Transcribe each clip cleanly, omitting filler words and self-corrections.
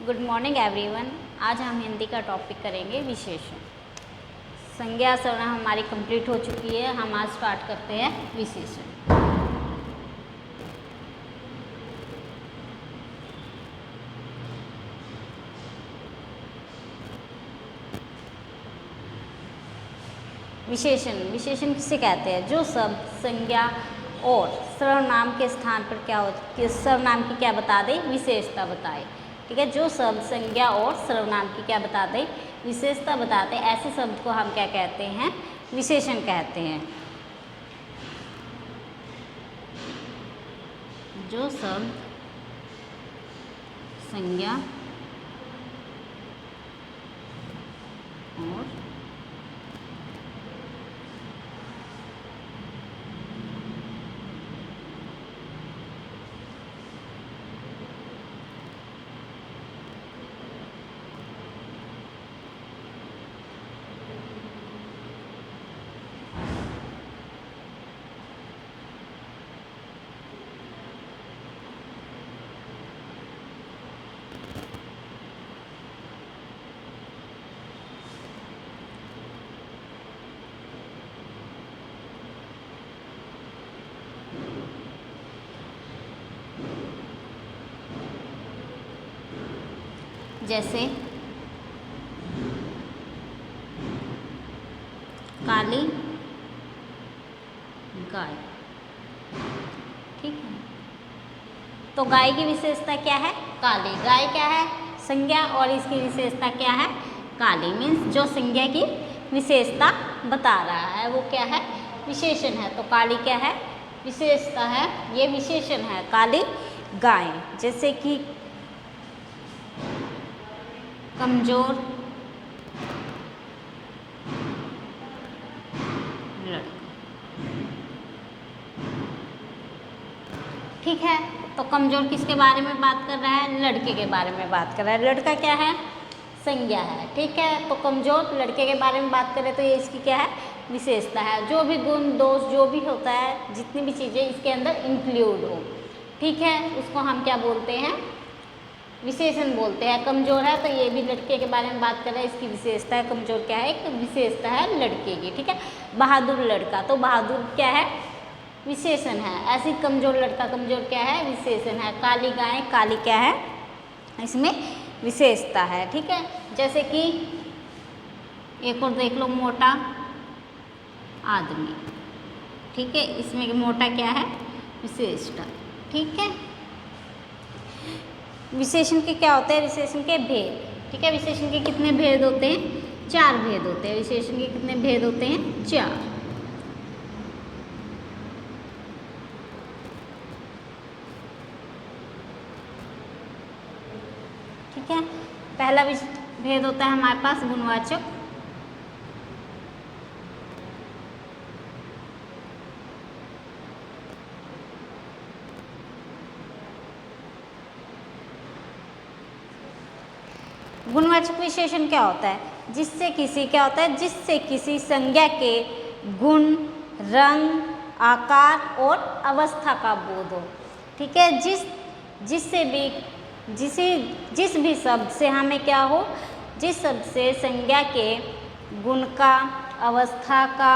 Good morning everyone. आज हम हिंदी का टॉपिक करेंगे विशेषण। संज्ञा सर्वनाम हमारी कंप्लीट हो चुकी है। हम आज स्टार्ट करते हैं विशेषण। विशेषण किसे कहते हैं? जो शब्द संज्ञा और सर्वनाम के स्थान पर सर्वनाम की क्या बता दे? विशेषता बताए। ठीक है, जो शब्द संज्ञा और सर्वनाम की क्या बता दे? विशेषता बताते, ऐसे शब्द को हम क्या कहते हैं? विशेषण कहते हैं। जो शब्द संज्ञा और जैसे काली गाय। ठीक है, तो गाय की विशेषता क्या है? काली। गाय क्या है? संज्ञा, और इसकी विशेषता क्या है? काली। मीन्स जो संज्ञा की विशेषता बता रहा है वो क्या है? विशेषण है। तो काली क्या है? विशेषता है, ये विशेषण है। काली गाय। जैसे कि कमजोर लड़का। ठीक है, तो कमजोर किसके बारे में बात कर रहा है? लड़के के बारे में बात कर रहा है। लड़का क्या है? संज्ञा है। ठीक है, तो कमजोर लड़के के बारे में बात करें तो ये इसकी क्या है? विशेषता है। जो भी गुण दोष जो भी होता है, जितनी भी चीज़ें इसके अंदर इंक्लूड हो, ठीक है, उसको हम क्या बोलते हैं? विशेषण बोलते हैं। कमजोर है तो ये भी लड़के के बारे में बात कर रहा है, इसकी विशेषता है। कमजोर क्या है? एक विशेषता है लड़के की। ठीक है, बहादुर लड़का, तो बहादुर क्या है? विशेषण है। ऐसी कमजोर लड़का, कमजोर क्या है? विशेषण है। काली गाय, काली क्या है? इसमें विशेषता है। ठीक है, जैसे कि एक और देख लो, मोटा आदमी। ठीक है, इसमें मोटा क्या है? विशेषता। ठीक है, विशेषण के क्या होते हैं? विशेषण के भेद। ठीक है, विशेषण के कितने भेद होते हैं? 4 भेद होते हैं। विशेषण के कितने भेद होते हैं? 4। ठीक है, पहला भेद होता है हमारे पास गुणवाचक। गुणवाचक विशेषण क्या होता है? जिससे किसी क्या होता है? जिससे किसी संज्ञा के गुण, रंग, आकार और अवस्था का बोध हो। ठीक है, जिस भी शब्द से हमें क्या हो? जिस शब्द से संज्ञा के गुण का, अवस्था का,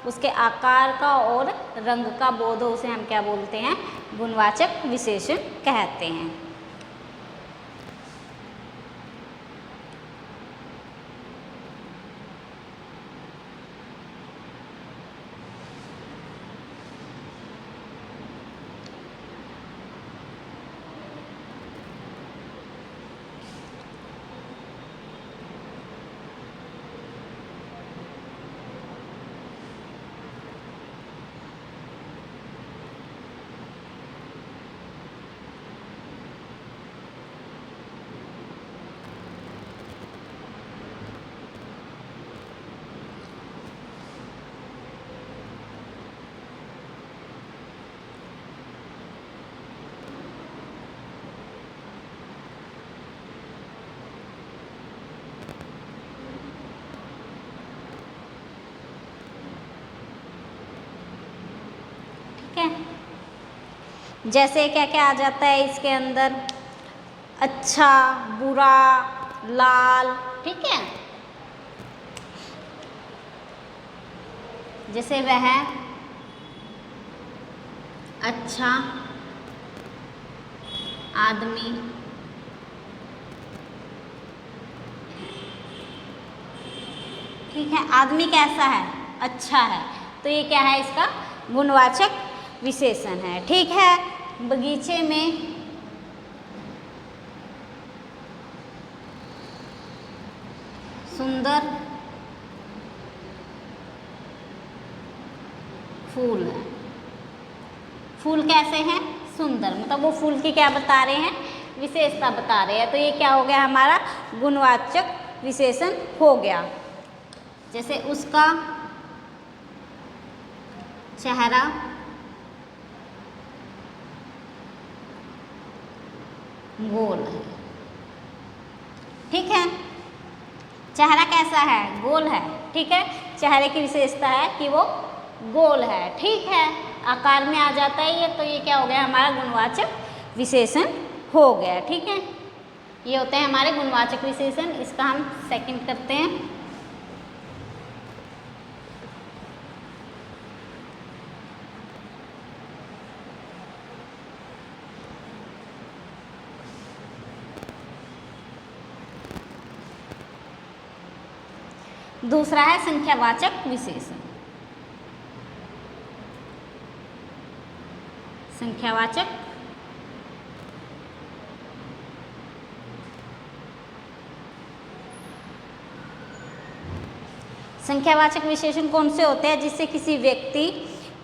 उसके आकार का और रंग का बोध हो, उसे हम क्या बोलते हैं? गुणवाचक विशेषण कहते हैं। ठीक है, जैसे क्या क्या आ जाता है इसके अंदर? अच्छा, बुरा, लाल, ठीक है। जैसे वह अच्छा आदमी ठीक है। आदमी कैसा है? अच्छा है। तो ये क्या है? इसका गुणवाचक विशेषण है, ठीक है। बगीचे में सुंदर फूल है। फूल कैसे हैं? सुंदर, मतलब वो फूल की क्या बता रहे हैं? विशेषता बता रहे हैं। तो ये क्या हो गया हमारा? गुणवाचक विशेषण हो गया। जैसे उसका चेहरा गोल है, ठीक है। चेहरा कैसा है? गोल है, ठीक है। चेहरे की विशेषता है कि वो गोल है, ठीक है। आकार में आ जाता है ये, तो ये क्या हो गया हमारा? गुणवाचक विशेषण हो गया, ठीक है। ये होते हैं हमारे गुणवाचक विशेषण। इसका हम सेकंड करते हैं। दूसरा है संख्यावाचक विशेषण। संख्यावाचक संख्यावाचक विशेषण कौन से होते हैं? जिससे किसी व्यक्ति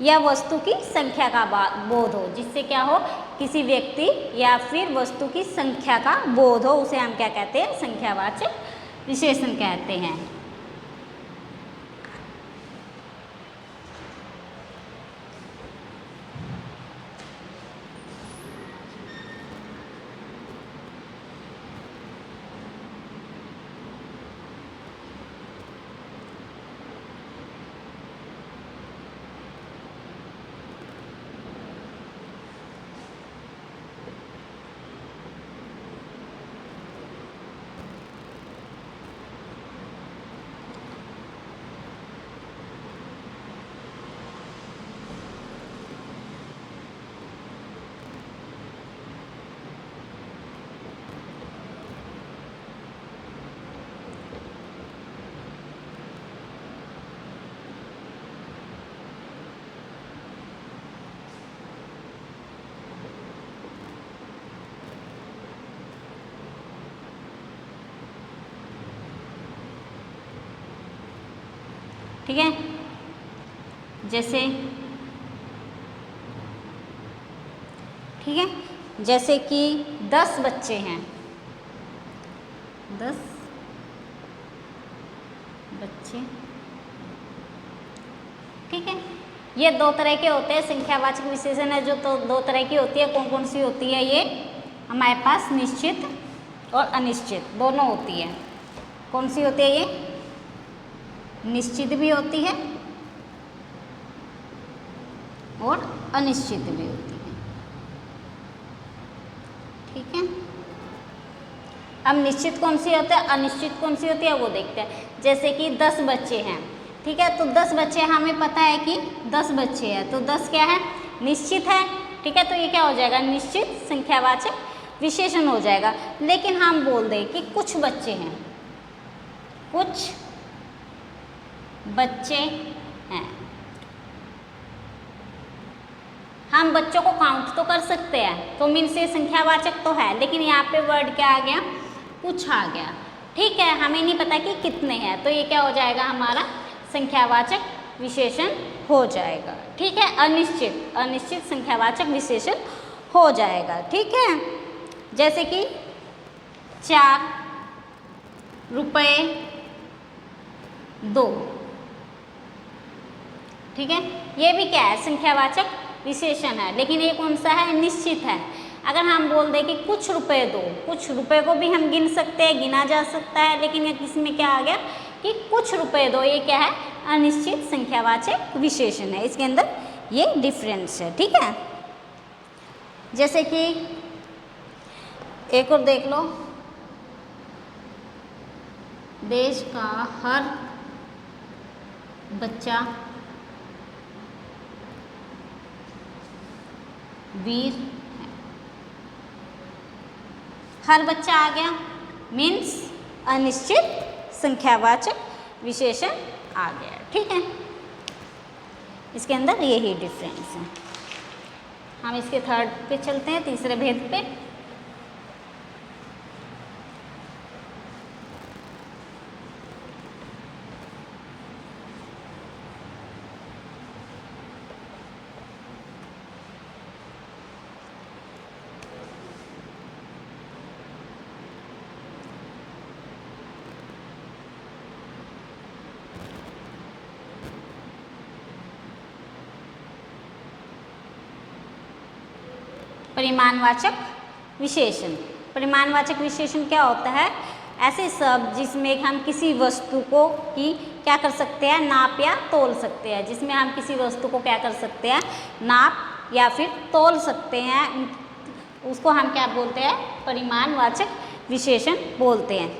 या वस्तु की संख्या का बोध हो। जिससे क्या हो? किसी व्यक्ति या फिर वस्तु की संख्या का बोध हो, उसे हम क्या कहते हैं? संख्यावाचक विशेषण कहते हैं। ठीक है। जैसे ठीक है, जैसे कि 10 बच्चे हैं, 10 बच्चे, ठीक है। ये दो तरह के होते हैं। संख्यावाचक विशेषण है जो तो दो तरह की होती है। कौन कौन सी होती है? ये हमारे पास निश्चित और अनिश्चित दोनों होती है। कौन सी होती है? ये निश्चित भी होती है और अनिश्चित भी होती है, ठीक है। अब निश्चित कौन सी होती है, अनिश्चित कौन सी होती है, वो देखते हैं। जैसे कि 10 बच्चे हैं, ठीक है। तो 10 बच्चे, हमें पता है कि 10 बच्चे हैं, तो 10 क्या है? निश्चित है, ठीक है। तो ये क्या हो जाएगा? निश्चित संख्यावाचक विशेषण हो जाएगा। लेकिन हम बोल दें कि कुछ बच्चे हैं, कुछ बच्चे हैं, हम बच्चों को काउंट तो कर सकते हैं, तो मीन्स ये संख्यावाचक तो है, लेकिन यहाँ पे वर्ड क्या आ गया? कुछ आ गया, ठीक है। हमें नहीं पता कि कितने हैं, तो ये क्या हो जाएगा? हमारा संख्यावाचक विशेषण हो जाएगा, ठीक है। अनिश्चित, अनिश्चित संख्यावाचक विशेषण हो जाएगा, ठीक है। जैसे कि 4 रुपये 2, ठीक है। ये भी क्या है? संख्यावाचक विशेषण है, लेकिन ये कौन सा है? निश्चित है। अगर हम बोल दें कि कुछ रुपए दो, कुछ रुपए को भी हम गिन सकते हैं, गिना जा सकता है, लेकिन ये किसमें क्या आ गया कि कुछ रुपए दो, ये क्या है? अनिश्चित संख्यावाचक विशेषण है। इसके अंदर ये डिफरेंस है, ठीक है। जैसे कि एक और देख लो, देश का हर बच्चा वीर है। हर बच्चा आ गया, मीन्स अनिश्चित संख्यावाचक विशेषण आ गया। ठीक है, इसके अंदर यही डिफरेंस है। हम इसके थर्ड पे चलते हैं, तीसरे भेद पे। परिमाणवाचक विशेषण। परिमाणवाचक विशेषण क्या होता है? ऐसे शब्द जिसमें हम किसी वस्तु को की क्या कर सकते हैं, नाप या तोल सकते हैं। जिसमें हम किसी वस्तु को क्या कर सकते हैं, नाप या फिर तोल सकते हैं, उसको हम क्या बोलते हैं, परिमाणवाचक विशेषण बोलते हैं।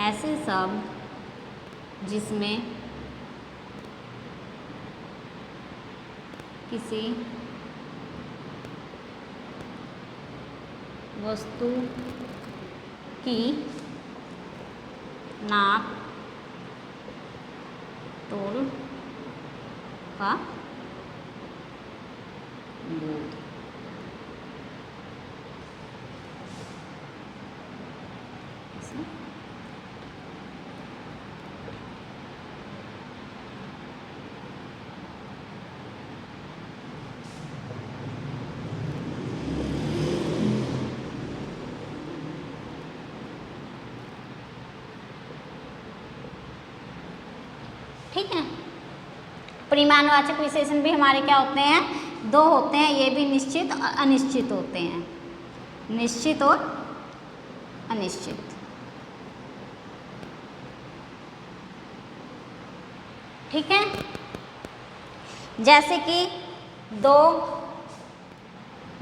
ऐसे शब्द जिसमें किसी वस्तु की नाप तोल का बोध। ठीक है, परिमाणवाचक विशेषण भी हमारे क्या होते हैं, दो होते हैं। ये भी निश्चित और अनिश्चित होते हैं, निश्चित और अनिश्चित। ठीक है, जैसे कि 2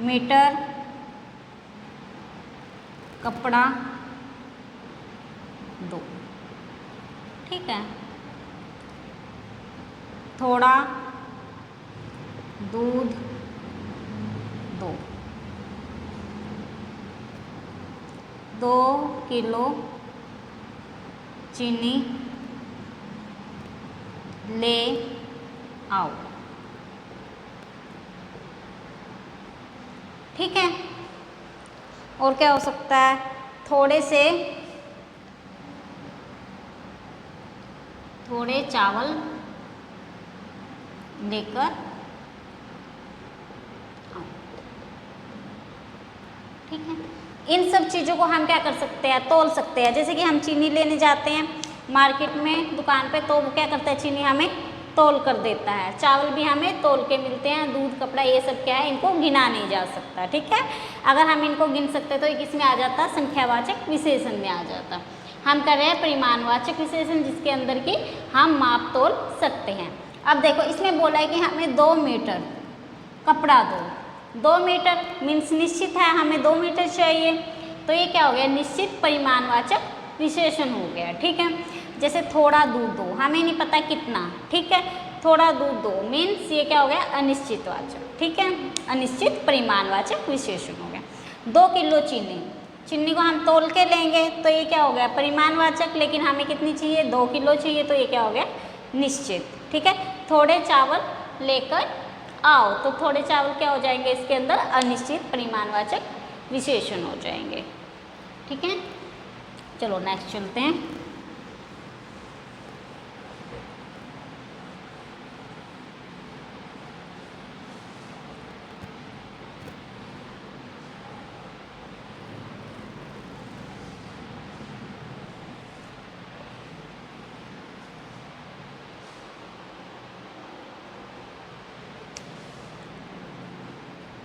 मीटर कपड़ा दो। ठीक है, थोड़ा दूध दो, 2 किलो चीनी ले आओ। ठीक है, और क्या हो सकता है, थोड़े चावल लेकर आओ। ठीक है, इन सब चीज़ों को हम क्या कर सकते हैं, तोल सकते हैं। जैसे कि हम चीनी लेने जाते हैं मार्केट में, दुकान पे, तो वो क्या करता है, चीनी हमें तोल कर देता है। चावल भी हमें तोल के मिलते हैं, दूध, कपड़ा, ये सब क्या है, इनको गिना नहीं जा सकता। ठीक है, अगर हम इनको गिन सकते तो ये किस में आ जाता, संख्यावाचक विशेषण में आ जाता। हम कर रहे हैं परिमाणवाचक विशेषण, जिसके अंदर की हम माप तोल सकते हैं। अब देखो, इसमें बोला है कि हमें 2 मीटर कपड़ा दो। 2 मीटर मीन्स निश्चित है, हमें 2 मीटर चाहिए, तो ये क्या हो गया, निश्चित परिमाणवाचक विशेषण हो गया। ठीक है, जैसे थोड़ा दूध दो, हमें नहीं पता कितना। ठीक है, थोड़ा दूध दो मीन्स ये क्या हो गया, अनिश्चितवाचक। ठीक है, अनिश्चित परिमाणवाचक विशेषण हो गया। 2 किलो चीनी, चीनी को हम तोल के लेंगे तो ये क्या हो गया, परिमाणवाचक, लेकिन हमें कितनी चाहिए, 2 किलो चाहिए, तो ये क्या हो गया, निश्चित। ठीक है, थोड़े चावल लेकर आओ, तो थोड़े चावल क्या हो जाएंगे, इसके अंदर अनिश्चित परिमाणवाचक विशेषण हो जाएंगे। ठीक है, चलो नेक्स्ट चलते हैं।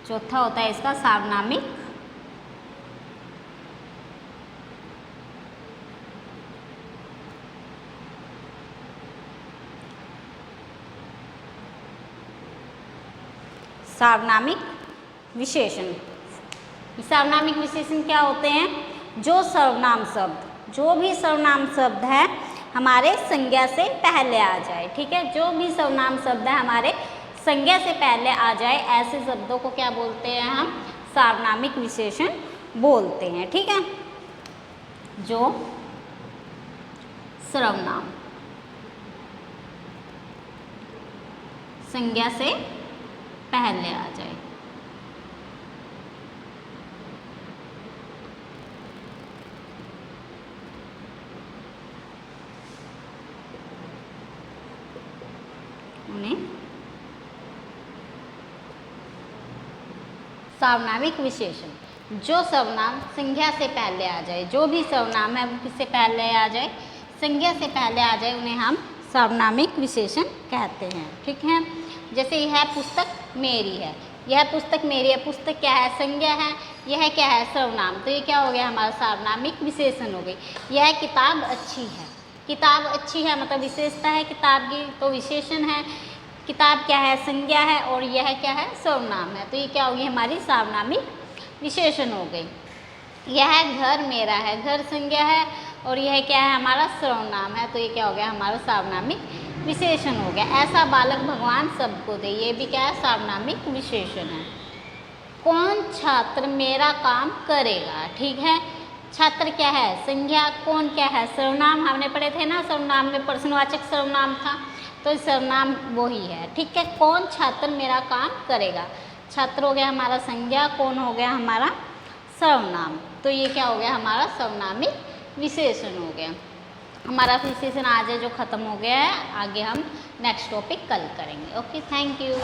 चौथा होता है इसका सार्वनामिक। सार्वनामिक विशेषण। सार्वनामिक विशेषण क्या होते हैं? जो सर्वनाम शब्द, जो भी सर्वनाम शब्द है हमारे संज्ञा से पहले आ जाए, ठीक है, जो भी सर्वनाम शब्द है हमारे संज्ञा से पहले आ जाए, ऐसे शब्दों को क्या बोलते हैं हम? सार्वनामिक विशेषण बोलते हैं, ठीक है। जो सर्वनाम संज्ञा से पहले आ जाए, उन्हें सार्वनामिक विशेषण। जो सर्वनाम संज्ञा से पहले आ जाए, जो भी सर्वनाम है वो किससे पहले आ जाए? संज्ञा से पहले आ जाए, उन्हें हम सार्वनामिक विशेषण कहते हैं, ठीक है। जैसे यह पुस्तक मेरी है, यह पुस्तक मेरी है, पुस्तक क्या है? संज्ञा है, यह क्या है? सर्वनाम, तो ये क्या हो गया? हमारा सार्वनामिक विशेषण हो गई। यह किताब अच्छी है, किताब अच्छी है मतलब विशेषता है किताब की, तो विशेषण है। किताब क्या है? संज्ञा है, और यह क्या है? सर्वनाम है, तो ये क्या होगी? हमारी सार्वनामिक विशेषण हो गई। यह घर मेरा है, घर संज्ञा है, और यह क्या है? हमारा सर्वनाम है, तो ये क्या हो गया? हमारा सार्वनामिक विशेषण हो गया। ऐसा बालक भगवान सबको दे, ये भी क्या है? सार्वनामिक विशेषण है। कौन छात्र मेरा काम करेगा, ठीक है। छात्र क्या है? संज्ञा, कौन क्या है? सर्वनाम, हमने पढ़े थे ना सर्वनाम में प्रश्नवाचक सर्वनाम था, तो सर्वनाम वही है, ठीक है। कौन छात्र मेरा काम करेगा, छात्र हो गया हमारा संज्ञा, कौन हो गया हमारा सर्वनाम, तो ये क्या हो गया? हमारा सर्वनामिक विशेषण हो गया। हमारा विशेषण आज है जो ख़त्म हो गया है, आगे हम नेक्स्ट टॉपिक कल करेंगे। Okay, thank you.